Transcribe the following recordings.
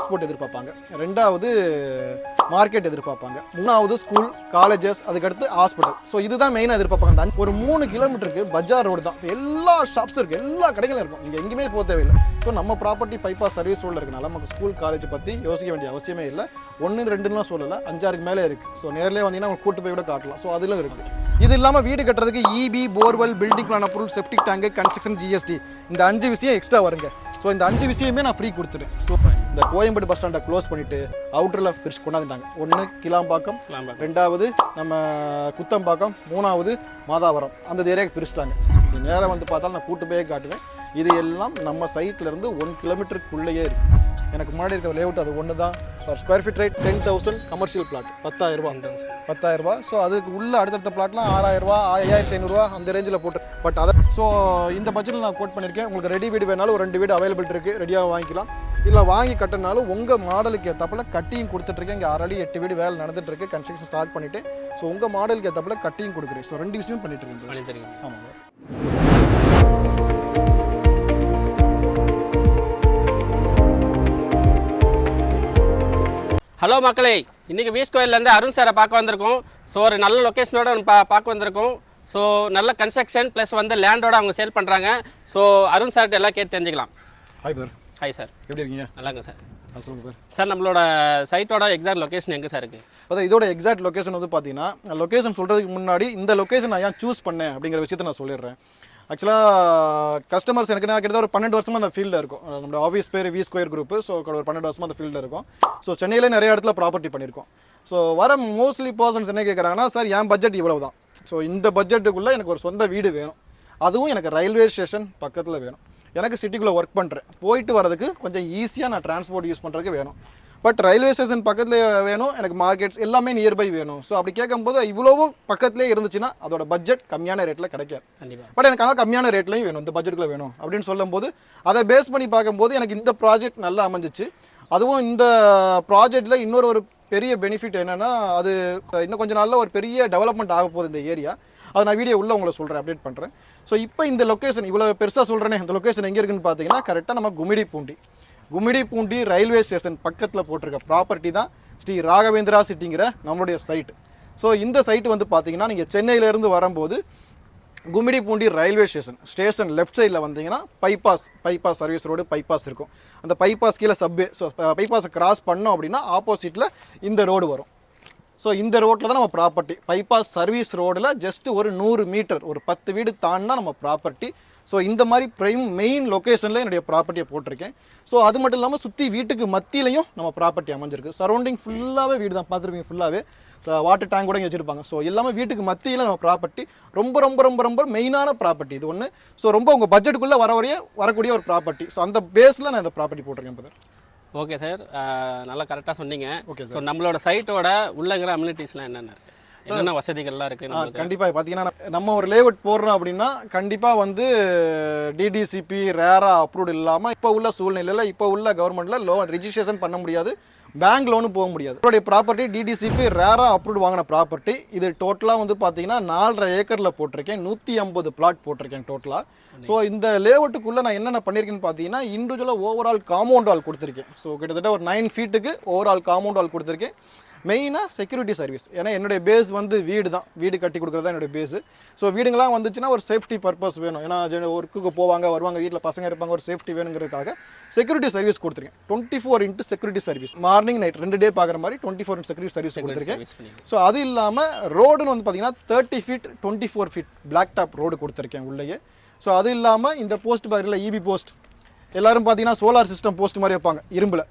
Transport எதிர்பார்ப்பாங்க, ரெண்டாவது market எதிர்பார்ப்பாங்க, மூணாவது ஸ்கூல் காலேஜஸ், அதுக்கடுத்து ஹாஸ்பிட்டல். ஸோ இதுதான் மெயினாக எதிர்பார்ப்பாங்க. ஒரு 3 கிலோமீட்டருக்கு பஜார் ரோடு தான், எல்லா ஷாப்ஸும் இருக்குது, எல்லா கடைகளும் இருக்கும், நீங்கள் எங்கேயுமே போக தேவையில்லை. ஸோ நம்ம ப்ராப்பர்ட்டி பைபாஸ் சர்வீஸ் ரோடில் இருக்கனால நமக்கு ஸ்கூல் காலேஜ் பற்றி யோசிக்க வேண்டிய அவசியமே இல்லை. 1 2லாம் சொல்லலை, 5 மேலே இருக்குது. ஸோ நேரிலே வந்தீங்கன்னா அவங்க கூட்டு போய் கூட காட்டலாம். ஸோ அதில் இருக்குது. இது இல்லாமல் வீடு கட்டுறதுக்கு EB, borewell, building plan approval, septic tank, construction, GST, இந்த 5 விஷயம் எக்ஸ்ட்ரா வருங்க. ஸோ இந்த 5 விஷயமே நான் ஃப்ரீ கொடுத்துட்டேன். ஸோ இந்த கோயம்பேடு பஸ் ஸ்டாண்டை க்ளோஸ் பண்ணிவிட்டு அவுட்டரில் பிரிச்சு கொண்டாந்துட்டாங்க. 1 கிளாம்பாக்கம், 2வது நம்ம குத்தம்பாக்கம், 3வது மாதாவரம், அந்த ஏரியாவுக்கு பிரிச்சுட்டாங்க. நேராக வந்து பார்த்தாலும் நான் கூட்டு போய் காட்டுவேன். இது எல்லாம் நம்ம சைட்லேருந்து 1 கிலோமீட்டருக்குள்ளேயே இருக்குது. எனக்கு முன்னாடி இருக்கிற லேஅவுட் அது ஒன்று தான். ஒரு square feet rate 10,000, commercial plot 10,000. So அதுக்கு உள்ள அடுத்தடுத்த பிளாட்லாம் 6,000, 5,500 அந்த ரேஞ்சில் போட்டு. பட் அதை ஸோ இந்த பட்ஜெட்டில் நான் கோட் பண்ணியிருக்கேன். உங்களுக்கு ரெடி வீடு வேணாலும் ஒரு 2 வீடு அவைலபிள் இருக்குது, ரெடியாக வாங்கிக்கலாம். இல்லை வாங்கி கட்டினாலும் உங்கள் மாடலுக்கு ஏற்றப்பல கட்டியும் கொடுத்துட்ருக்கேன். இங்கே ஆல்ரெடி 8 வீடு வேலை நடந்துட்டுருக்கு, கன்ஸ்ட்ரக்ஷன் ஸ்டார்ட் பண்ணிவிட்டு. ஸோ உங்கள் மாடலுக்கு ஏற்றப்பல கட்டியும் கொடுக்குறேன். ஸோ 2 விஷயமும் பண்ணிட்டுருக்கேன். ஆமாங்க. ஹலோ மக்களே, இன்றைக்கி வீஸ் கோயிலேருந்து அருண் சாரை பார்க்க வந்திருக்கோம். ஸோ ஒரு நல்ல லொக்கேஷனோட பார்க்க வந்திருக்கோம். ஸோ நல்ல கன்ஸ்ட்ரக்ஷன் ப்ளஸ் வந்து லேண்டோட அவங்க சேல் பண்ணுறாங்க. ஸோ அருண் சார்கிட்ட எல்லாம் கேட்டு தெரிஞ்சுக்கலாம். Hi sir. ஹாய் சார், எப்படி இருக்கீங்க? நல்லாங்க சார். சொல்லுங்கள் சார். சார் நம்மளோட சைட்டோட எக்ஸாக்ட் லொக்கேஷன் எங்கே சார் இருக்குது? அதான் இதோட எக்ஸாக்ட் லொக்கேஷன் வந்து பார்த்தீங்கன்னா, லொக்கேஷன் சொல்கிறதுக்கு முன்னாடி இந்த லொக்கேஷன் நான் ஏன் சூஸ் பண்ணேன் அப்படிங்கிற விஷயத்தை நான் சொல்லிடுறேன். ஆக்சுவலாக கஸ்டமர்ஸ் எனக்கு நான் கிட்டத்தட்ட ஒரு 12 வருஷமாக அந்த ஃபீல்டில் இருக்கும். நம்மளோட ஆஃபீஸ் பேர் வி ஸ்கொயர் குரூப்பு. ஸோ ஒரு 12 வருஷமாக அந்த ஃபீல்டில் இருக்கும். ஸோ சென்னையில் நிறைய இடத்துல ப்ராப்பர்ட்டி பண்ணியிருக்கோம். ஸோ வர மோஸ்ட்லி பர்சன்ஸ் என்ன கேட்குறாங்கன்னா, சார் என் பட்ஜெட் இவ்வளவு தான், ஸோ இந்த பட்ஜெட்டுக்குள்ளே எனக்கு ஒரு சொந்த வீடு வேணும், அதுவும் எனக்கு ரயில்வே ஸ்டேஷன் பக்கத்தில் வேணும், எனக்கு சிட்டிக்குள்ளே ஒர்க் பண்ணுறேன், போயிட்டு வரதுக்கு கொஞ்சம் ஈஸியாக நான் டிரான்ஸ்போர்ட் யூஸ் பண்ணுறதுக்கு வேணும், பட் ரயில்வே ஸ்டேஷன் பக்கத்தில் வேணும், எனக்கு மார்க்கெட்ஸ் எல்லாமே நியர்பை வேணும். ஸோ அப்படி கேட்கும்போது இவ்வளவும் பக்கத்துலேயே இருந்துச்சுன்னா அதோட பட்ஜெட் கம்மியான ரேட்டில் கிடைக்காது. பட் எனக்கு அங்கே கம்மியான ரேட்லையும் வேணும், இந்த பட்ஜெட்டுக்குள்ள வேணும் அப்படின்னு சொல்லும்போது அதை பேஸ் பண்ணி பார்க்கும்போது எனக்கு இந்த ப்ராஜெக்ட் நல்லா அமைஞ்சிச்சு. அதுவும் இந்த ப்ராஜெக்டில் இன்னொரு பெரிய பெனிஃபிட் என்னென்னா, அது இன்னும் கொஞ்சம் நாளில் ஒரு பெரிய டெவலப்மெண்ட் ஆக போகுது இந்த ஏரியா. அதை நான் வீடியோ உள்ள உங்களை சொல்கிறேன், அப்டேட் பண்ணுறேன். ஸோ இப்போ இந்த லொக்கேஷன் இவ்வளோ பெருசாக சொல்கிறேனே, இந்த லொக்கேஷன் எங்கே இருக்குன்னு பார்த்தீங்கன்னா கரெக்டாக நம்ம கும்மிடிப்பூண்டி ரயில்வே ஸ்டேஷன் பக்கத்தில் போட்டிருக்க ப்ராப்பர்ட்டி தான் ஸ்ரீ ராகவேந்திரா சிட்டிங்கிற நம்மளுடைய சைட்டு. ஸோ இந்த சைட்டு வந்து பார்த்தீங்கன்னா, நீங்கள் சென்னையிலேருந்து வரும்போது கும்மிடிப்பூண்டி ரயில்வே ஸ்டேஷன் லெஃப்ட் சைடில் வந்தீங்கன்னா பைபாஸ் சர்வீஸ் ரோடு பைபாஸ் இருக்கும். அந்த பைபாஸ் கீழே சப்வே. ஸோ பைபாஸை கிராஸ் பண்ணோம் அப்படின்னா ஆப்போசிட்டில் இந்த ரோடு வரும். ஸோ இந்த ரோட்டில் தான் நம்ம ப்ராப்பர்ட்டி, பைபாஸ் சர்வீஸ் ரோடில் ஜஸ்ட் ஒரு 100 மீட்டர், ஒரு 10 வீடு தாண்டினா நம்ம ப்ராப்பர்ட்டி. ஸோ இந்த மாதிரி மெயின் லொக்கேஷனில் என்னுடைய ப்ராப்பர்ட்டியை போட்டிருக்கேன். ஸோ அது மட்டும் இல்லாமல் சுற்றி வீட்டுக்கு மத்தியிலையும் நம்ம ப்ராப்பர்ட்டி அமைஞ்சிருக்கு. சரௌண்டிங் ஃபுல்லாகவே வீடு தான், பார்த்துருப்பீங்க, ஃபுல்லாகவே வாட்டர் டேங்க் கூட இங்கே வச்சுருப்பாங்க. ஸோ எல்லாமே வீட்டுக்கு மத்தியில் நம்ம ப்ராப்பர்ட்டி, ரொம்ப ரொம்ப ரொம்ப ரொம்ப மெயினான ப்ராப்பர்ட்டி இது ஒன்று. ஸோ ரொம்ப உங்கள் பட்ஜெட்டுக்குள்ளே வரக்கூடிய ஒரு ப்ராப்பர்ட்டி. ஸோ அந்த பேஸில் நான் இந்த ப்ராப்பர்ட்டி போட்டிருக்கேன் பிரதர். ஓகே சார், நல்லா கரெக்டாக சொன்னீங்க. ஓகே சார், நம்மளோட சைட்டோட உள்ளங்கிற அம்யூனிட்டிஸ்லாம் என்னென்ன இருக்குது, என்னென்ன வசதிகள்லாம் இருக்குது? கண்டிப்பாக பார்த்தீங்கன்னா, நம்ம ஒரு லேஅவுட் போடுறோம் அப்படின்னா கண்டிப்பாக வந்து டிடிசிபி ரேரா அப்ரூவ்டு இல்லாமல் இப்போ உள்ள சூழ்நிலையில், இப்போ உள்ள கவர்மெண்ட்டில் ரெஜிஸ்ட்ரேஷன் பண்ண முடியாது, பேங்க் லோனு போக முடியாது. என்னுடைய ப்ராப்பர்ட்டி டிடிசிபி ரேரா அப்ரூவ்டு வாங்கின ப்ராப்பர்ட்டி. இது டோட்டலாக வந்து பார்த்தீங்கன்னா 4.5 ஏக்கரில் போட்டிருக்கேன், 150 பிளாட் போட்டிருக்கேன் டோட்டலாக. ஸோ இந்த லேஅவுட்டுக்குள்ளே நான் என்னென்ன பண்ணியிருக்கேன்னு பார்த்தீங்கன்னா, இண்டிவிஜுவலாக ஓவரால் காம்பவுண்ட் வால் கொடுத்துருக்கேன். ஸோ கிட்டத்தட்ட ஒரு 9 ஃபீட்டுக்கு ஓவரால் காம்பவுண்ட் வால் கொடுத்துருக்கேன். மெயினாக செக்யூரிட்டி சர்வீஸ், ஏன்னா என்னுடைய பேஸ் வந்து வீடு தான், வீடு கட்டி கொடுக்குறது தான் என்னுடைய பேஸு. ஸோ வீடுங்களாம் வந்துச்சுன்னா ஒரு சேஃப்டி பர்பஸ் வேணும், ஏன்னா ஒர்க்குக்கு போவாங்க வருவாங்க, வீட்டில் பசங்க இருப்பாங்க, ஒரு சேஃப்டி வேணுங்கிறதுக்காக செக்யூரிட்டி சர்வீஸ் கொடுத்துருக்கேன். 24x security service, morning night 2 டே பார்க்குற மாதிரி 24x செக்யூரிட்டி சர்வீஸ் கொடுத்துருக்கேன். ஸோ அது இல்லாமல் ரோடுன்னு வந்து பார்த்தீங்கன்னா 30 feet 24 feet black top road கொடுத்துருக்கேன் உள்ளேயே. ஸோ அது இல்லாமல் இந்த போஸ்ட் பாரில் இபி போஸ்ட் எல்லோரும் பார்த்தீங்கன்னா சோலார் சிஸ்டம் போஸ்ட் மாதிரி வைப்பாங்க இரும்பில்,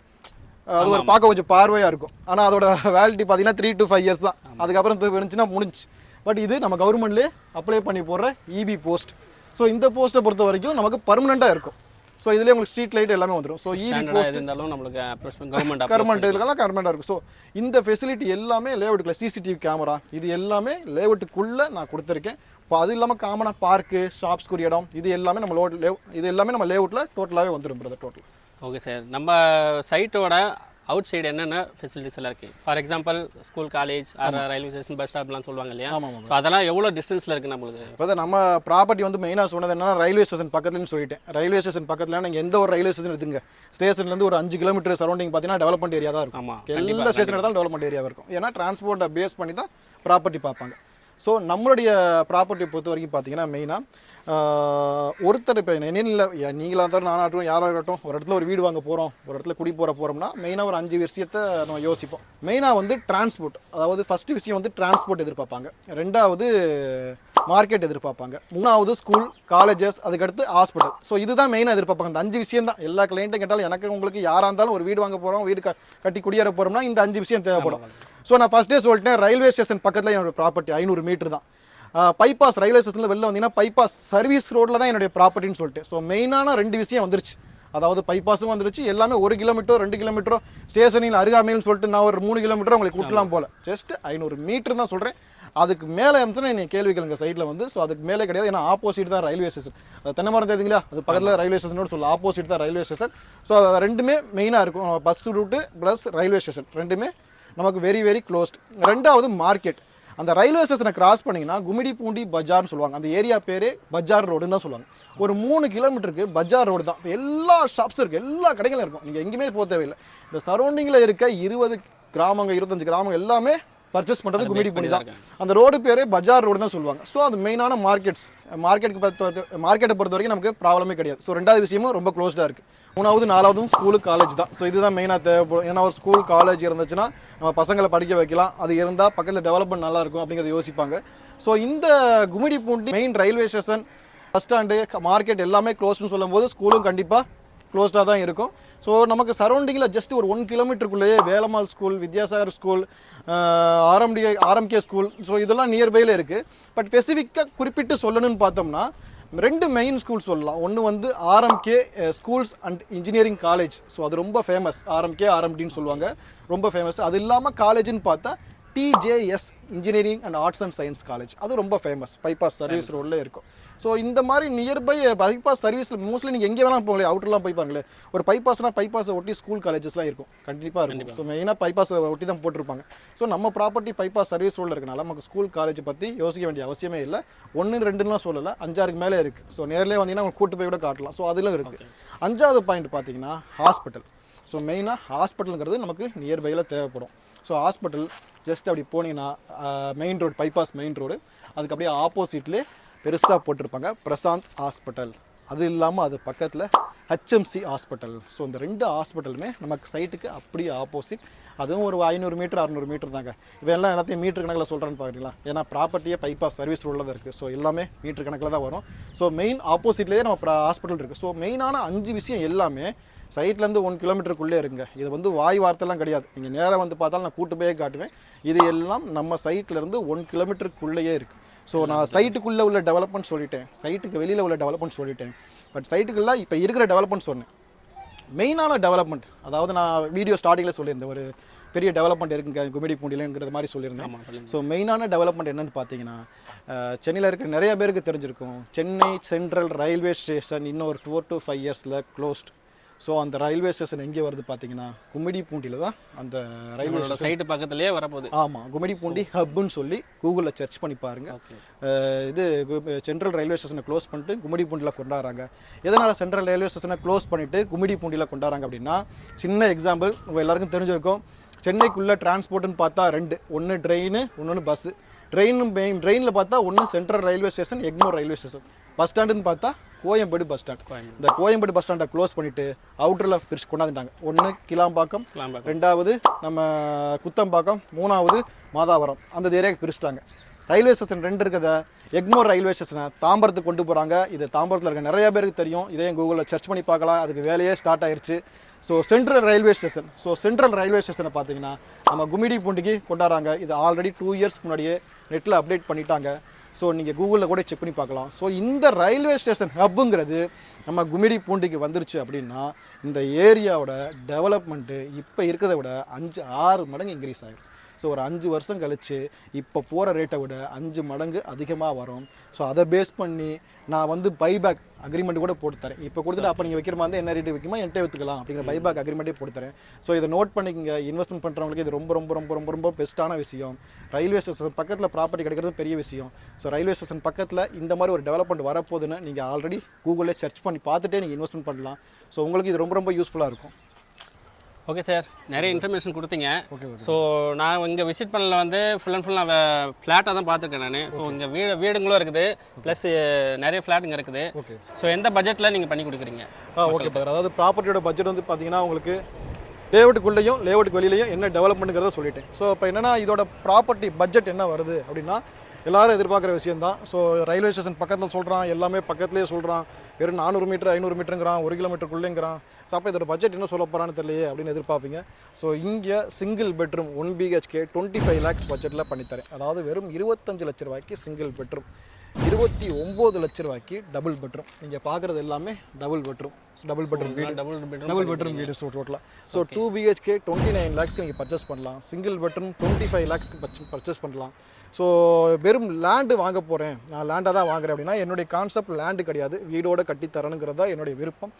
அது ஒரு பார்க்க கொஞ்சம் பார்வையாக இருக்கும். ஆனால் அதோட வேலிட்டி பார்த்தீங்கன்னா 3 to 5 இயர்ஸ் தான், அதுக்கப்புறம் இருந்துச்சுன்னா முடிஞ்சு. பட் இது நம்ம கவர்மெண்ட்லேயே அப்ளை பண்ணி போடுற இபி போஸ்ட். ஸோ இந்த போஸ்ட்டை பொறுத்த வரைக்கும் நமக்கு பர்மனெண்ட்டாக இருக்கும். ஸோ இதுலேயே உங்களுக்கு ஸ்ட்ரீட் லைட் எல்லாமே வந்துடும். ஸோ இபி போஸ்ட் இருந்தாலும் நம்மளுக்கு கவர்மெண்ட்டாக இருக்கும். ஸோ இந்த ஃபெசிலிட்டி எல்லாமே லேஅவுட்டுக்குள்ள, சிசிடிவி கேமரா, இது எல்லாமே லேஅவுட்டுக்குள்ளே நான் கொடுத்துருக்கேன். இப்போ அது இல்லாமல் காமனாக பார்க்கு, ஷாப்ஸ்க்குரிய இடம், இது எல்லாமே நம்ம இது எல்லாமே நம்ம லேஅவுட்டில் டோட்டலாகவே வந்துடும் பிரதர். டோட்டல் ஓகே சார், நம்ம சைட்டோட அவுட் சைடு என்னென்ன ஃபெசிலிட்டிஸ் எல்லாம் இருக்குது. For example school, college, railway station, bus ஸ்டாப்லாம் சொல்லுவாங்க இல்லையா? ஸோ அதெல்லாம் எவ்வளோ டிஸ்டன்ஸில் இருக்குது நம்மளுக்கு? இப்போ நம்ம ப்ராப்பர்ட்டி வந்து மெயினாக சொன்னது என்னன்னா ரயில்வே ஸ்டேஷன் பக்கத்துலன்னு சொல்லிட்டேன். ரயில்வே ஸ்டேஷன் பக்கத்தில் நீங்கள் எந்த ஒரு ரயில்வே ஸ்டேஷன் எடுத்துங்க, ஸ்டேஷன்லேருந்து ஒரு 5 கிலோமீட்டர் சரௌண்டிங் பார்த்தீங்கன்னா டெவலப்மெண்ட் ஏரியா தான் இருக்கும். ஆமாம், எல்லா ஸ்டேஷன் எடுத்தாலும் டெவலப்மெண்ட் ஏரியா இருக்கும். ஏன்னா டிரான்ஸ்போர்ட்டை பேஸ் பண்ணி தான் ப்ராப்பர்ட்டி பார்ப்பாங்க. ஸோ நம்மளுடைய ப்ராப்பர்ட்டியை பொறுத்த வரைக்கும் பார்த்தீங்கன்னா மெயினாக ஒருத்தர் இப்போ என்ன இல்லை, நீங்களாக இருந்தாலும் நானாகட்டும் யாராக இருக்கட்டும், ஒரு இடத்துல ஒரு வீடு வாங்க போகிறோம், ஒரு இடத்துல குடி போகிறோம்னா மெயினாக ஒரு 5 விஷயத்தை நம்ம யோசிப்போம். மெயினாக வந்து டிரான்ஸ்போர்ட், அதாவது ஃபஸ்ட்டு விஷயம் வந்து டிரான்ஸ்போர்ட் எதிர்பார்ப்பாங்க, ரெண்டாவது மார்க்கெட் எதிர்பார்ப்பாங்க, மூணாவது ஸ்கூல், காலேஜஸ், அதுக்கடுத்து ஹாஸ்பிட்டல். ஸோ இதுதான் மெயினாக எதிர்பார்ப்பாங்க. இந்த 5 விஷயம் தான் எல்லா கிளைண்ட்டும் கேட்டாலும் எனக்கு உங்களுக்கு யாராக இருந்தாலும் ஒரு வீடு வாங்க போகிறோம், வீடு கட்டி குடியேற போகிறோம்னா இந்த 5 விஷயம் தேவைப்படும். ஸோ நான் ஃபஸ்ட்டே சொல்லிட்டேன், ரயில்வே ஸ்டேஷன் பக்கத்தில் என்னோட ப்ராப்பர்ட்டி 500 மீட்டர் தான். பைபாஸ் ரயில்வே ஸ்டேஷனில் வெளில வந்தீங்கன்னா பைபாஸ் சர்வீஸ் ரோட்டில் தான் என்னுடைய ப்ராப்பர்ட்டின்னு சொல்லிட்டு. ஸோ மெயினான 2 விஷயம் வந்துருச்சு. அதாவது பைபாஸும் வந்துருச்சு, எல்லாமே 1 கிலோமீட்டர் 2 கிலோமீட்டரோ ஸ்டேஷனில் அருகாமைன்னு சொல்லிட்டு நான் ஒரு 3 கிலோமீட்டர் உங்களுக்கு கூட்டலாம் போல. ஜஸ்ட் 500 மீட்டர் தான் சொல்கிறேன். அதுக்கு மேலே இருந்துச்சுன்னா நீங்கள் கேள்விகள் எங்கள் சைடில் வந்து. ஸோ அதுக்கு மேலே கிடையாது, ஏன்னா ஆப்போசிட் தான் ரயில்வே ஸ்டேஷன். அது தென்னமரம் தெரியுங்களா, அது பக்கத்தில் ரயில்வே ஸ்டேஷனோடு சொல்ல ஆப்போசிட் தான் ரயில்வே ஸ்டேஷன். ஸோ ரெண்டுமே மெயினாக இருக்கும். Bus route plus railway station ரெண்டுமே நமக்கு வெரி வெரி க்ளோஸ்ட். ரெண்டாவது மார்க்கெட். அந்த ரயில்வே ஸ்டேஷனை கிராஸ் பண்ணிங்கன்னா கும்மிடிப்பூண்டி பஜார்னு சொல்லுவாங்க. அந்த ஏரியா பேரே பஜார் ரோடுன்னு தான் சொல்லுவாங்க. ஒரு 3 கிலோமீட்டருக்கு பஜார் ரோடு தான். எல்லா ஷாப்ஸும் இருக்குது, எல்லா கடைகளும் இருக்கும். நீங்கள் எங்கேயுமே போக தேவையில்லை. இந்த சரௌண்டிங்கில் இருக்க 20 கிராமங்கள் 25 கிராமங்கள் எல்லாமே பர்ச்சேஸ் பண்ணுறது கும்மிடிப்பூண்டி தான். அந்த ரோடு பேரே பஜார் ரோடு தான் சொல்லுவாங்க. ஸோ அது மெயினான மார்க்கெட்டை பொறுத்த வரைக்கும் நமக்கு ப்ராப்ளமே கிடையாது. ஸோ ரெண்டாவது விஷயமும் ரொம்ப க்ளோஸ்டாக இருக்குது. மூணாவது நாலாவதும் ஸ்கூலு, காலேஜ் தான். ஸோ இதுதான் மெயினாக தேவைப்படும். ஏன்னா ஒரு ஸ்கூல், காலேஜ் இருந்துச்சுன்னா நம்ம பசங்களை படிக்க வைக்கலாம், அது இருந்தால் பக்கத்தில் டெவலப்மெண்ட் நல்லாயிருக்கும் அப்படிங்கிறத யோசிப்பாங்க. ஸோ இந்த Gummidipoondi main railway station, bus stand, market எல்லாமே க்ளோஸ்னு சொல்லும்போது ஸ்கூலும் கண்டிப்பாக க்ளோஸ்டாக தான் இருக்கும். ஸோ நமக்கு சரௌண்டிங்கில் ஜஸ்ட் ஒரு 1 கிலோமீட்டருக்குள்ளேயே Velammal school, Vidyasagar school, RMK school, so இதெல்லாம் நியர்பையில் இருக்குது. பட் ஸ்பெசிஃபிக்காக குறிப்பிட்டு சொல்லணும்னு பார்த்தோம்னா 2 மெயின் ஸ்கூல் சொல்லலாம். ஒன்று வந்து RMK schools and engineering college. So அது ரொம்ப ஃபேமஸ். ஆர்எம்கே ஆர்எம்டின்னு சொல்லுவாங்க, ரொம்ப ஃபேமஸ். அது இல்லாமல் காலேஜ்னு பார்த்தா TJS engineering and arts and science college, அது ரொம்ப ஃபேமஸ். பைபாஸ் சர்வீஸ் ரோடில் இருக்கும். ஸோ இந்த மாதிரி நியர்பை பைபாஸ் சர்வீஸில் மோஸ்ட்லி நீங்கள் எங்கே வேணால் போங்களே, அவுட்டர்லாம் போய் பாருங்களே, ஒரு பைபாஸ்னால் பைபாஸை ஒட்டி ஸ்கூல் காலேஜஸ்லாம் இருக்கும், கண்டிப்பாக இருக்கும். ஸோ மெயினாக பைபாஸை ஒட்டி தான் போட்டிருப்பாங்க. ஸோ நம்ம ப்ராப்பர்ட்டி பைபாஸ் சர்வீஸ் ரோடில் இருக்கனால நமக்கு ஸ்கூல் காலேஜ் பற்றி யோசிக்க வேண்டிய அவசியமே இல்லை. 1 2லாம் சொல்லலை, 5 மேலே இருக்குது. ஸோ நேரிலே வந்தீங்கன்னா உங்களுக்கு கூட்டு போய் கூட காட்டலாம். ஸோ அதிலும் இருக்குது. 5வது பாயிண்ட் பார்த்தீங்கன்னா ஹாஸ்பிட்டல். ஸோ மெயினாக ஹாஸ்பிட்டலுங்கிறது நமக்கு நியர்பையில் தேவைப்படும். ஸோ ஹாஸ்பிட்டல் ஜஸ்ட் அப்படி போனீங்கன்னா main road, bypass main road, அதுக்கு அப்படியே ஆப்போசிட்லேயே பெருசாக போட்டிருப்பாங்க பிரசாந்த் ஹாஸ்பிட்டல். அது இல்லாமல் அது பக்கத்தில் ஹெச்எம்சி ஹாஸ்பிட்டல். ஸோ இந்த 2 ஹாஸ்பிட்டலுமே நமக்கு சைட்டுக்கு அப்படியே ஆப்போசிட். அதுவும் ஒரு 500 மீட்டர் 600 மீட்டர் தாங்க. இதெல்லாம் எல்லாத்தையும் மீட்டர் கணக்கில் சொல்கிறேன்னு பார்க்குறீங்களா, ஏன்னா ப்ராப்பர்ட்டியே பைபாஸ் சர்வீஸ் ரோடில் தான் இருக்குது. ஸோ எல்லாமே மீட்டர் கணக்கில் தான் வரும். ஸோ மெயின் ஆப்போசிட்லேயே நம்ம ஹாஸ்பிட்டல் இருக்குது. ஸோ மெயினான 5 விஷயம் எல்லாமே சைட்லேருந்து 1 கிலோமீட்டருக்குள்ளே இருக்குங்க. இது வந்து வாய் வார்த்தைலாம் கிடையாது. நீங்கள் நேராக வந்து பார்த்தாலும் நான் கூட்டு போயே காட்டுவேன். இது எல்லாம் நம்ம சைட்லேருந்து 1 கிலோமீட்டருக்குள்ளேயே இருக்குது. ஸோ நான் சைட்டுக்குள்ளே உள்ள டெவலப்மெண்ட் சொல்லிட்டேன், சைட்டுக்கு வெளியில் உள்ள டெவலப்மெண்ட் சொல்லிட்டேன். பட் சைட்டுக்குள்ளே இப்போ இருக்கிற டெவலப்மெண்ட் சொன்னேன். மெயினான டெவலப்மெண்ட், அதாவது நான் வீடியோ ஸ்டார்டிங்கில் சொல்லியிருந்தேன், ஒரு பெரிய டெவலப்மெண்ட் இருக்குங்க கும்மிடிப்பூண்டிலங்கிறது மாதிரி சொல்லியிருந்தேன். ஸோ மெயினான டெவலப்மெண்ட் என்னென்னு பார்த்தீங்கன்னா, சென்னையில் இருக்க நிறைய பேருக்கு தெரிஞ்சிருக்கும், சென்னை சென்ட்ரல் ரயில்வே ஸ்டேஷன் இன்னும் ஒரு 4 to 5 இயர்ஸில் க்ளோஸ்ட். ஸோ அந்த ரயில்வே ஸ்டேஷன் எங்கே வருது பார்த்தீங்கன்னா கும்மிடிப்பூண்டியில் தான் அந்த ரயில்வே ஸ்டேஷன் சைட்டு பக்கத்துலேயே வரப்போகுது. ஆமாம், கும்மிடிப்பூண்டி ஹப்னு சொல்லி கூகுளில் சர்ச் பண்ணி பாருங்கள். இது சென்ட்ரல் ரயில்வே ஸ்டேஷனை க்ளோஸ் பண்ணிட்டு கும்மிடிப்பூண்டியில் கொண்டாடுறாங்க. எதனால் சென்ட்ரல் ரயில்வே ஸ்டேஷனை க்ளோஸ் பண்ணிவிட்டு கும்மிடிப்பூண்டியில் கொண்டாடுறாங்க அப்படின்னா, சின்ன எக்ஸாம்பிள் உங்கள் எல்லாருக்கும் தெரிஞ்சிருக்கும். சென்னைக்குள்ளே டிரான்ஸ்போர்ட்டுன்னு பார்த்தா 2, ஒன்று ட்ரெயின், இன்னொன்று பஸ்ஸு. ட்ரெயினில் பார்த்தா ஒன்று central railway station, Egmore railway station. Bus ஸ்டாண்டுன்னு பார்த்தா கோயம்பேடு பஸ் ஸ்டாண்ட். இந்த கோயம்பேடு பஸ் ஸ்டாண்டை க்ளோஸ் பண்ணிவிட்டு அவுட்டரில் பிரிச்சு கொண்டாந்துட்டாங்க. ஒன்று கிளாம்பாக்கம், 2வது நம்ம குத்தம்பாக்கம், 3வது மாதாவரம். அந்த ஏரியாவுக்கு பிரிச்சுட்டாங்க. ரயில்வே ஸ்டேஷன் 2 இருக்கிறத எக்மோர் ரயில்வே ஸ்டேஷனை தாம்பரத்துக்கு கொண்டு போகிறாங்க. இது தாம்பரத்தில் இருக்க நிறைய பேருக்கு தெரியும். இதையும் கூகுளில் சர்ச் பண்ணி பார்க்கலாம். அதுக்கு வேலையே ஸ்டார்ட் ஆயிடுச்சு. So central railway station. So central railway ஸ்டேஷனை பார்த்தீங்கன்னா நம்ம கும்மிடிப்பூண்டிக்கு கொண்டாடுறாங்க. இது ஆல்ரெடி 2 இயர்ஸ்க்கு முன்னாடியே நெட்டில் அப்டேட் பண்ணிட்டாங்க. ஸோ நீங்கள் கூகுளில் கூட செக் பண்ணி பார்க்கலாம். ஸோ இந்த ரயில்வே ஸ்டேஷன் ஹப்புங்கிறது நம்ம கும்மிடிப்பூண்டிக்கு வந்துருச்சு அப்படின்னா இந்த ஏரியாவோட டெவலப்மெண்ட்டு இப்போ இருக்கிறத விட 5-6 மடங்கு இன்க்ரீஸ் ஆகிடும். ஸோ ஒரு 5 வருஷம் கழிச்சு இப்போ போகிற ரேட்டை விட 5 மடங்கு அதிகமாக வரும். ஸோ அதை பேஸ் பண்ணி நான் வந்து பைபேக் அக்ரிமெண்ட் கூட போட்டு தரேன். இப்போ கொடுத்துட்டு அப்போ நீங்கள் வைக்கிற மாதிரி என்ன ரேட்டு வைக்குமா என்கிட்ட விற்றுக்கலாம் அப்படிங்கிற பைபேக் அக்ரிமெண்ட்டே போட்டு தரேன். ஸோ இதை நோட் பண்ணிக்கங்க. இன்வெஸ்ட்மெண்ட் பண்ணுறவங்களுக்கு இது ரொம்ப ரொம்ப ரொம்ப ரொம்ப ரொம்ப பெஸ்ட்டான விஷயம். ரயில்வே ஸ்டேஷன் பக்கத்தில் ப்ராப்பர்ட்டி கிடைக்கிறது பெரிய விஷயம். ஸோ ரயில்வே ஸ்டேஷன் பக்கத்தில் இந்த மாதிரி ஒரு டெவலப்மெண்ட் வரப்போகுதுன்னு நீங்கள் ஆல்ரெடி கூகுளில் சர்ச் பண்ணி பார்த்துட்டே நீங்கள் இன்வெஸ்ட்மெண்ட் பண்ணலாம். ஸோ உங்களுக்கு இது ரொம்ப ரொம்ப யூஸ்ஃபுல்லாக இருக்கும். ஓகே சார், நிறைய இன்ஃபர்மேஷன் கொடுத்தீங்க. ஓகே. ஸோ நான் இங்கே விசிட் பண்ணல வந்து ஃபுல் அண்ட் ஃபுல் நான் ஃப்ளாட்டாக தான் பார்த்துருக்கேன் நான். ஸோ இங்கே வீடுங்களும் இருக்குது, ப்ளஸ் நிறைய ஃப்ளாட்டுங்க இருக்குது. ஓகே. ஸோ எந்த பட்ஜெட்டில் நீங்கள் பண்ணி கொடுக்குறீங்க? Okay sir. அதாவது ப்ராப்பர்ட்டியோட பட்ஜெட் வந்து பார்த்தீங்கன்னா உங்களுக்கு லேஅவுட்டுக்குள்ளேயும் லேஅவுட்டுக்கு வெளியிலையும் என்ன டெவலப்மெண்ட்டுங்கிறத சொல்லிட்டேன். ஸோ இப்போ என்னென்னா இதோட ப்ராப்பர்ட்டி பட்ஜெட் என்ன வருது அப்படின்னா எல்லாரும் எதிர்பார்க்குற விஷயம் தான். ஸோ ரயில்வே ஸ்டேஷன் பக்கத்தில் சொல்கிறான், எல்லாமே பக்கத்துலேயே சொல்கிறான், வெறும் 400 மீட்டர் 500 மீட்டருங்கிறான், 1 கிலோமீட்டருக்குள்ளேங்கிறான். ஸோ அப்போ இதோட பட்ஜெட் என்ன சொல்ல போகிறான்னு தெரியலையே அப்படின்னு எதிர்பார்ப்பீங்க. ஸோ இங்கே சிங்கிள் பெட்ரூம் 1 BHK 25 lakhs பட்ஜெட்டில் பண்ணித்தரேன். அதாவது வெறும் 25 லட்ச ரூபாய்க்கு சிங்கிள் பெட்ரூம், 29 லட்ச ரூபாய்க்கு டபுள் பெட்ரூம். நீங்கள் பார்க்குறது எல்லாமே டபுள் பெட்ரூம் வீடு, டபுள் பெட்ரூம் வீடு. ஸோ டோட்டலாக 2 BHK 29 lakhs நீங்கள் பர்ச்சேஸ் பண்ணலாம். சிங்கிள் பெட்ரூம் 25 lakhs பர்ச்சேஸ் பண்ணலாம். ஸோ வெறும் லேண்டு வாங்க போகிறேன், நான் லேண்டாக தான் வாங்குறேன் அப்படின்னா என்னுடைய கான்செப்ட் லேண்டு கிடையாது, வீடோட கட்டி தரணுங்கிறதா என்னுடைய விருப்பம்.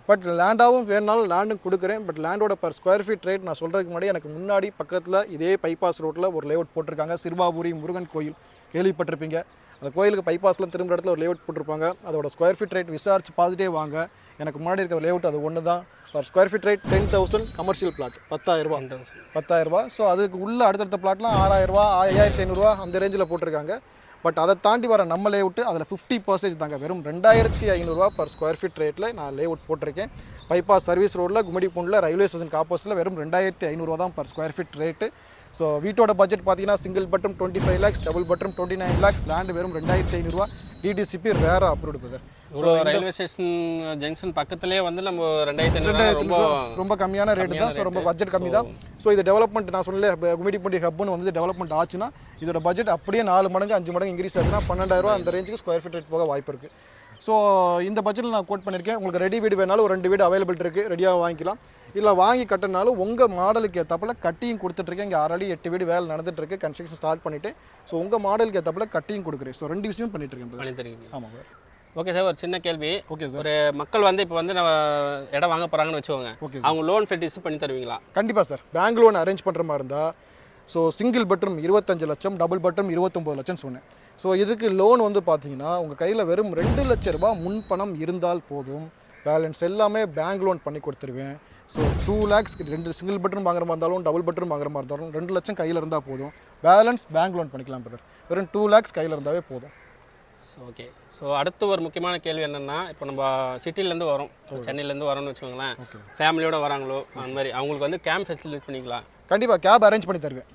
பட் லேண்டாகவும் வேணுனாலும் லேண்டும் கொடுக்குறேன். பட் லேண்டோட பர் ஸ்கொயர் ஃபீட் ரேட் நான் சொல்கிறதுக்கு முன்னாடி எனக்கு முன்னாடி பக்கத்தில் இதே பைபாஸ் ரோட்டில் ஒரு லேஅவுட் போட்டிருக்காங்க. சிறுவாபுரி முருகன் கோயில் கேள்விப்பட்டிருப்பீங்க. அந்த கோயிலுக்கு பைபாஸில் திரும்ப இடத்துல ஒரு லேஅவுட் போட்டிருப்பாங்க. அதோட ஸ்கொயர் ஃபீட் ரேட் விசாரிச்சு பார்த்துட்டே வாங்க. எனக்கு முன்னாடி இருக்கிற லேஅவுட் அது ஒன்று தான். Per square feet rate 10,000, commercial plot 10,000. So அதுக்கு உள்ள அடுத்தடுத்த பிளாட்லாம் 6,000 ரூபா 5,500 அந்த ரேஞ்சில் போட்டிருக்காங்க. பட் அதை தாண்டி வர நம்ம லேஅவுட்டு அதில் 50% தாங்க. வெறும் 2,500 பர் ஸ்கொயர் ஃபீட் ரேட்டில் நான் லேஅவுட் போட்டிருக்கேன். பைபாஸ் சர்வீஸ் ரோடில் கும்மிடிப்பூண்டில் ரயில்வே ஸ்டேஷனுக்கு ஆப்போசிட்டில் வெறும் 2,500 தான் per square feet rate. So வீட்டோட பட்ஜெட் பார்த்தீங்கன்னா single bedroom 25 lakhs, double bedroom 29 lakhs, land வெறும் 2,500. டிடிசிபி ரேராக approved brother. So railway station junction பக்கத்துலேயே வந்து நம்ம 2,500 ரொம்ப கம்மியான ரேட்டு தான். ஸோ ரொம்ப பட்ஜெட் கம்மி தான். ஸோ இது டெவலப்மெண்ட் நான் சொல்லல, கும்மிடிப்பூண்டி ஹப்னு வந்து டெவலப்மெண்ட் ஆச்சுன்னா இதோட பட்ஜெட் அப்படியே 4 மடங்கு 5 மடங்கு இன்க்ரீஸ் ஆச்சுன்னா 12,000 அந்த ரேஞ்சுக்கு ஸ்கொயர் ஃபீட் ரேட் போக வாய்ப்பு இருக்குது. ஸோ இந்த பட்ஜெட்டில் நான் கோட் பண்ணியிருக்கேன். உங்களுக்கு ரெடி வீடு வேணாலும் ஒரு 2 வீடு அவைலபிள் இருக்குது, ரெடியாக வாங்கிக்கலாம். இல்லை வாங்கி கட்டினாலும் உங்கள் மாடலுக்கு ஏற்றப்பில் கட்டியும் கொடுத்துட்ருக்கேன். இங்கே ஆல்ரெடி 8 வீடு வேலை நடந்துட்டுருக்கு, கன்ஸ்ட்ரக்ஷன் ஸ்டார்ட் பண்ணிவிட்டு. ஸோ உங்கள் மாடலுக்கு ஏற்றப்பில் கட்டியும் கொடுக்குறேன். ஸோ 2 விஷயம் பண்ணிட்டுருக்கேன். ஆமாம் சார். ஓகே சார், ஒரு சின்ன கேள்வி. Okay sir. ஒரு மக்கள் வந்து இப்போ வந்து நம்ம இடம் வாங்க போகிறாங்கன்னு வச்சுக்கோங்க, ஓகே, அவங்க லோன் ஃபெசிலிட்டிஸ் பண்ணி தருவீங்களா? கண்டிப்பாக சார். பேங்க் லோன் அரேஞ்ச் பண்ணுற மாதிரி இருந்தால் ஸோ சிங்கிள் பெட்ரூம் 25 லட்சம், டபுள் பெட்ரூம் 29 லட்சம் சொன்னேன். ஸோ இதுக்கு லோன் வந்து பார்த்தீங்கன்னா உங்கள் கையில் வெறும் 2 லட்ச ரூபா முன்பணம் இருந்தால் போதும். பேலன்ஸ் எல்லாமே பேங்க் லோன் பண்ணி கொடுத்துருவேன். ஸோ 2 lakhs 2 சிங்கிள் பெட்ரூம் வாங்குற மாதிரி இருந்தாலும் டபுள் பெட்ரூம் வாங்குற மாதிரி இருந்தாலும் 2 லட்சம் கையில் இருந்தால் போதும். பேலன்ஸ் பேங்க் லோன் பண்ணிக்கலாம் பிரதர். வெறும் 2 lakhs கையில் இருந்தாவே போதும். So okay. ஸோ அடுத்து ஒரு முக்கியமான கேள்வி என்னென்னா, இப்போ நம்ம சிட்டிலேருந்து வரோம், சென்னையிலேருந்து வரோம்னு வச்சுக்கோங்களேன், ஃபேமிலியோடு வராங்களோ அந்த மாதிரி அவங்களுக்கு வந்து கேப் ஃபெசிலிட்டி பண்ணிக்கலாம்? கண்டிப்பாக கேப் அரேஞ்ச் பண்ணி தருவேன்.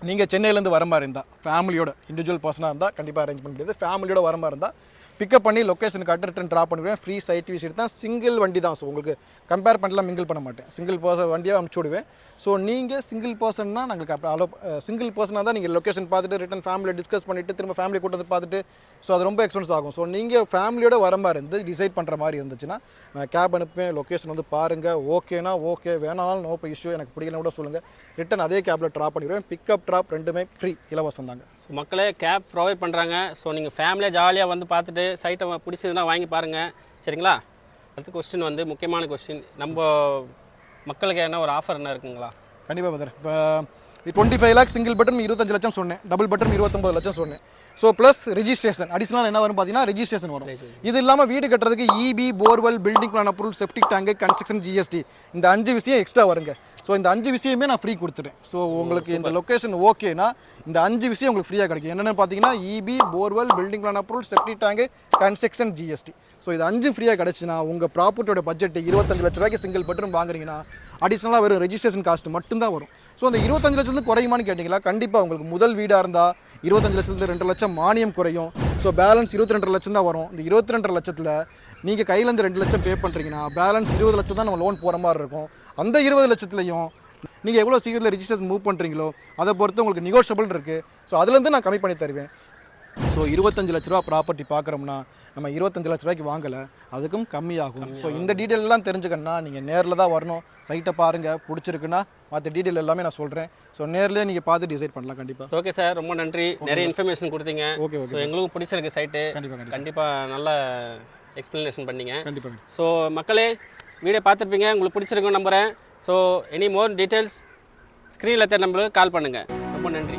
நீங்கள் சென்னையிலேருந்து வர மாதிரி இருந்தால் ஃபேமிலியோட இண்டிவிஜுவல் பர்சனாக இருந்தால் கண்டிப்பாக அரேஞ்ச் பண்ண முடியாது. ஃபேமிலியோட வர மாதிரி இருந்தால் பிக்கப் பண்ணி லொக்கேஷனுக்கு ரிட்டன் ட்ராப் பண்ணுவேன். ஃப்ரீ சைட் விசிட் தான், சிங்கிள் வண்டி தான். ஸோ உங்களுக்கு கம்பேர் பண்ணலாம், மிங்கிள் பண்ண மாட்டேன். சிங்கிள் பர்சன் வண்டியாக அனுப்பிச்சி விடுவேன். ஸோ நீங்கள் சிங்கிள் பர்சன்னா நாங்களுக்கு அலோ சிங்கிள் பர்சனாக தான் நீங்கள் லொக்கேஷன் பார்த்துட்டு ரிட்டன் ஃபேமிலியை டிஸ்கஸ் பண்ணிவிட்டு திரும்ப ஃபேமிலி கூட்டு வந்து பார்த்துட்டு ஸோ அது ரொம்ப எக்ஸ்பென்ஸ் ஆகும். ஸோ நீங்கள் ஃபேமிலியோட வர மாதிரி இருந்து டிசைட் பண்ணுற மாதிரி இருந்துச்சுன்னா நான் கேப் அனுப்புவேன். லொக்கேஷன் வந்து பாருங்கள், ஓகேனா ஓகே, வேணாலும் நோ இஷ்யூ, எனக்கு பிடிக்கல கூட சொல்லுங்கள், ரிட்டன் அதே கேப்பில் ட்ராப் பண்ணிடுவேன். பிக்கப் ட்ராப் ரெண்டுமே ஃப்ரீ, இலவசம் தாங்க. ஸோ மக்களே கேப் ப்ரொவைட் பண்ணுறாங்க. ஸோ நீங்கள் ஃபேமிலியாக ஜாலியாக வந்து பார்த்துட்டு சைட்டை பிடிச்சதுன்னா வாங்கி பாருங்கள், சரிங்களா? அடுத்த கொஸ்டின் வந்து முக்கியமான கொஸ்டின், நம்ம மக்களுக்கு என்ன ஒரு ஆஃபர் என்ன இருக்குங்களா? கண்டிப்பாக பதர். இப்போ 25 lakhs சிங்கிள் பெட்ரூம் 25 லட்சம் சொன்னேன், டபுள் பெட்ரூம் 29 லட்சம் சொன்னேன். ஸோ ப்ளஸ் ரெஜிஸ்ட்ரேஷன் அடிஷனல் என்ன வரும் பார்த்தீங்கன்னா ரெஜிஸ்ட்ரேஷன் வரும். இது இல்லாமல் வீடு கட்டுறதுக்கு EB, borewell, building plan approval, septic tank, construction, GST, இந்த 5 விஷயம் எக்ஸ்ட்ரா வருங்க. ஸோ இந்த 5 விஷயமே நான் ஃப்ரீ கொடுத்துட்டேன். ஸோ உங்களுக்கு இந்த லொக்கேஷன் ஓகேனா இந்த 5 விஷயம் உங்களுக்கு ஃப்ரீயாக கிடைக்கும். என்னென்னு பார்த்தீங்கன்னா EB, borewell, building plan approval, septic tank, construction, GST. So இது 5 ஃப்ரீயாக கிடச்சுன்னா உங்கள் ப்ராப்பர்ட்டியோட பட்ஜெட் 25 லட்ச ரூபாய்க்கு சிங்கிள் பெட்ரூம் வாங்குறீங்கன்னா அடிஷனலாக வெறும் ரெஜிஸ்ட்ரேஷன் காஸ்ட் மட்டும்தான் வரும். ஸோ அந்த 25 லட்சத்துலேருந்து குறையுமான்னு கேட்டிங்களா? கண்டிப்பாக உங்களுக்கு முதல் வீடாக இருந்தால் 25 லட்சத்துலேருந்து 2 லட்சம் மானியம் குறையும். ஸோ பேலன்ஸ் 22 லட்சம் தான் வரும். இந்த 22 லட்சத்தில் நீங்கள் கையிலேருந்து 2 லட்சம் பே பண்ணுறீங்கன்னா பேலன்ஸ் 20 லட்சம் தான் நம்ம லோன் போகிற மாதிரி இருக்கும். அந்த 20 லட்சத்துலையும் நீங்கள் எவ்வளோ சீக்கிரத்தில் ரெஜிஸ்ட்ரேஷன் மூவ் பண்ணுறீங்களோ அதை பொறுத்து உங்களுக்கு நெகோஷியபிள் இருக்குது. ஸோ அதுலேருந்து நான் கம்மி பண்ணி தருவேன். ஸோ 25 லட்ச ரூபா ப்ராப்பர்ட்டி பார்க்குறோம்னா நம்ம 25 லட்ச ரூபாய்க்கு வாங்கலை, அதுக்கும் கம்மியாகும். ஸோ இந்த டீட்டெயில் எல்லாம் தெரிஞ்சுக்கணும்னா நீங்கள் நேரில் தான் வரணும். சைட்டை பாருங்கள், பிடிச்சிருக்குன்னா மற்ற டீட்டெயில் எல்லாமே நான் சொல்கிறேன். ஸோ நேர்லேயே நீங்கள் பார்த்து டிசைட் பண்ணலாம் கண்டிப்பாக. ஓகே சார், ரொம்ப நன்றி. நிறைய இன்ஃபர்மேஷன் கொடுத்தீங்க. ஓகே ஸோ எங்களுக்கும் பிடிச்சிருக்கு சைட்டு. கண்டிப்பாக நல்ல எக்ஸ்ப்ளனேஷன் பண்ணீங்க. கண்டிப்பாக. ஸோ மக்களே, வீடியோ பார்த்துருப்பீங்க, உங்களுக்கு பிடிச்சிருக்குன்னு நம்புகிறேன். ஸோ எனி மோர் டீட்டெயில்ஸ் ஸ்க்ரீனில் தெரிய நம்பருக்கு கால் பண்ணுங்கள். ரொம்ப நன்றி.